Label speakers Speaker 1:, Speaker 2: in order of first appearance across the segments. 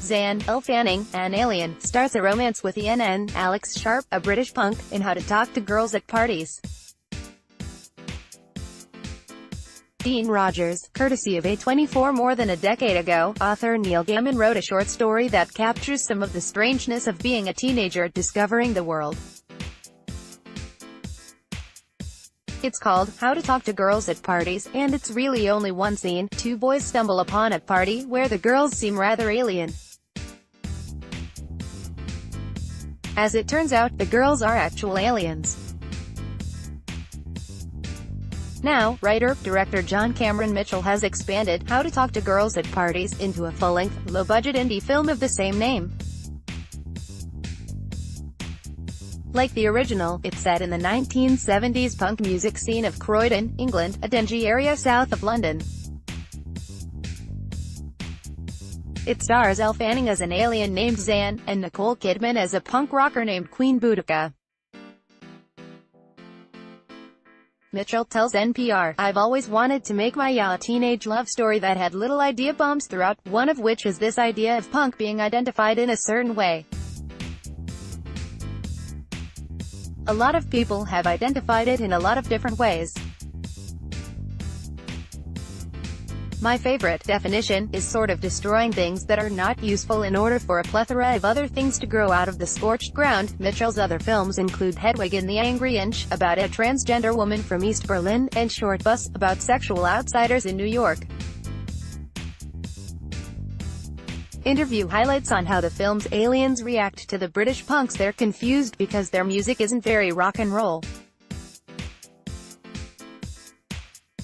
Speaker 1: Zan, Elle Fanning, an alien, starts a romance with ENN, Alex Sharp, a British punk, in How to Talk to Girls at Parties. Dean Rogers, courtesy of A24 More than a decade ago, author Neil Gaiman wrote a short story that captures some of the strangeness of being a teenager discovering the world. It's called How to Talk to Girls at Parties, and it's really only one scene. Two boys stumble upon a party where the girls seem rather alien. As it turns out, the girls are actual aliens. Now, writer-director John Cameron Mitchell has expanded How to Talk to Girls at Parties into a full-length, low-budget indie film of the same name. Like the original, it's set in the 1970s punk music scene of Croydon, England, a dingy area south of London. It stars Elle Fanning as an alien named Zan, and Nicole Kidman as a punk rocker named Queen Boudica. Mitchell tells NPR, "I've always wanted to make my teenage love story that had little idea bombs throughout, one of which is this idea of punk being identified in a certain way. A lot of people have identified it in a lot of different ways. My favorite definition is sort of destroying things that are not useful in order for a plethora of other things to grow out of the scorched ground." Mitchell's other films include Hedwig and the Angry Inch, about a transgender woman from East Berlin, and Short Bus, about sexual outsiders in New York. Interview highlights on how the film's aliens react to the British punks. They're confused because their music isn't very rock and roll.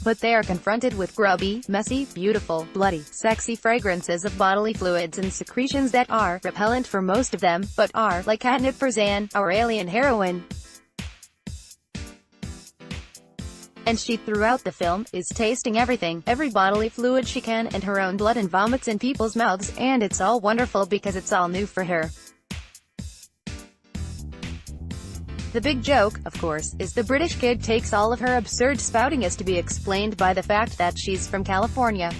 Speaker 1: But they are confronted with grubby, messy, beautiful, bloody, sexy fragrances of bodily fluids and secretions that are repellent for most of them, but are like catnip for Zan, our alien heroine. And she, throughout the film, is tasting everything, every bodily fluid she can, and her own blood and vomits in people's mouths, and it's all wonderful because it's all new for her. The big joke, of course, is the British kid takes all of her absurd spouting as to be explained by the fact that she's from California.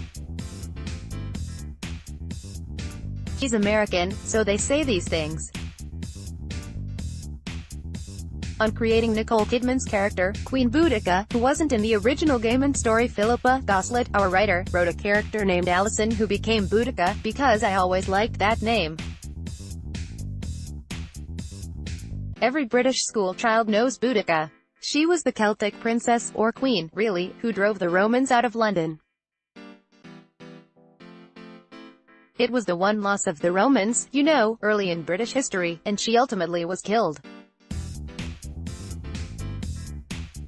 Speaker 1: She's American, so they say these things. On creating Nicole Kidman's character, Queen Boudica, who wasn't in the original Gaiman story, Philippa Goslett, our writer, wrote a character named Alison who became Boudica, because I always liked that name. Every British school child knows Boudica. She was the Celtic princess, or queen, really, who drove the Romans out of London. It was the one loss of the Romans, you know, early in British history, and she ultimately was killed.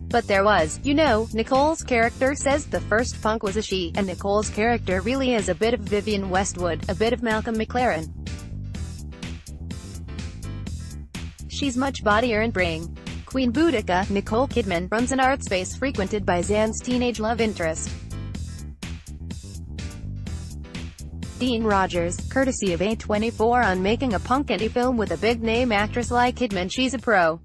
Speaker 1: But there was, you know, Nicole's character says the first punk was a she, and Nicole's character really is a bit of Vivienne Westwood, a bit of Malcolm McLaren. She's much bodier and brain. Queen Boudica, Nicole Kidman, runs an art space frequented by Zan's teenage love interest. Dean Rogers, courtesy of A24 on making a punk indie film with a big-name actress like Kidman. She's a pro.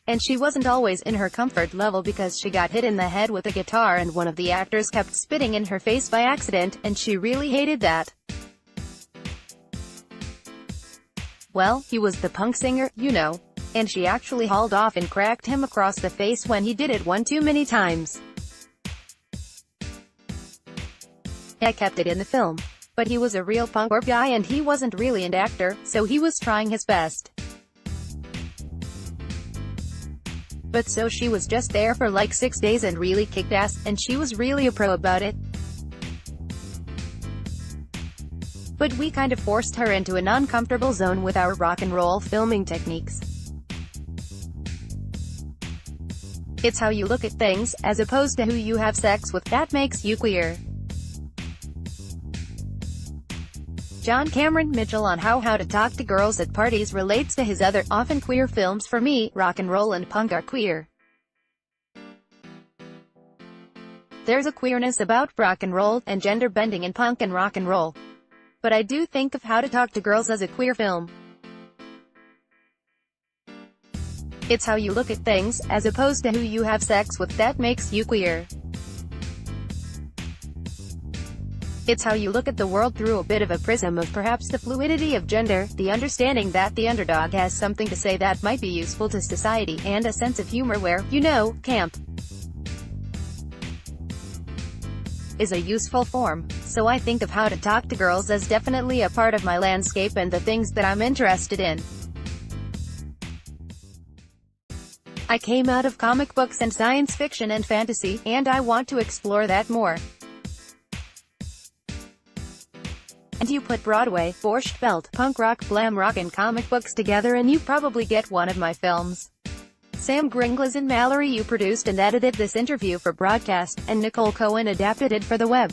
Speaker 1: And she wasn't always in her comfort level because she got hit in the head with a guitar and one of the actors kept spitting in her face by accident, and she really hated that. Well, he was the punk singer, you know. And she actually hauled off and cracked him across the face when he did it one too many times. I kept it in the film. But he was a real punk guy and he wasn't really an actor, so he was trying his best. But so she was just there for like 6 days and really kicked ass, and she was really a pro about it. But we kind of forced her into an uncomfortable zone with our rock and roll filming techniques. It's how you look at things, as opposed to who you have sex with, that makes you queer. John Cameron Mitchell on how to Talk to Girls at Parties relates to his other, often queer films. For me, rock and roll and punk are queer. There's a queerness about rock and roll, and gender bending in punk and rock and roll. But I do think of How to Talk to Girls as a queer film. It's how you look at things, as opposed to who you have sex with, that makes you queer. It's how you look at the world through a bit of a prism of perhaps the fluidity of gender, the understanding that the underdog has something to say that might be useful to society, and a sense of humor where, you know, camp is a useful form. So I think of how to talk to girls as definitely a part of my landscape and the things that I'm interested in. I came out of comic books and science fiction and fantasy, and I want to explore that more. And you put Broadway, Borscht Belt, punk rock, glam rock and comic books together and you probably get one of my films. Sam Gringlas and Mallory, you produced and edited this interview for broadcast, and Nicole Cohen adapted it for the web.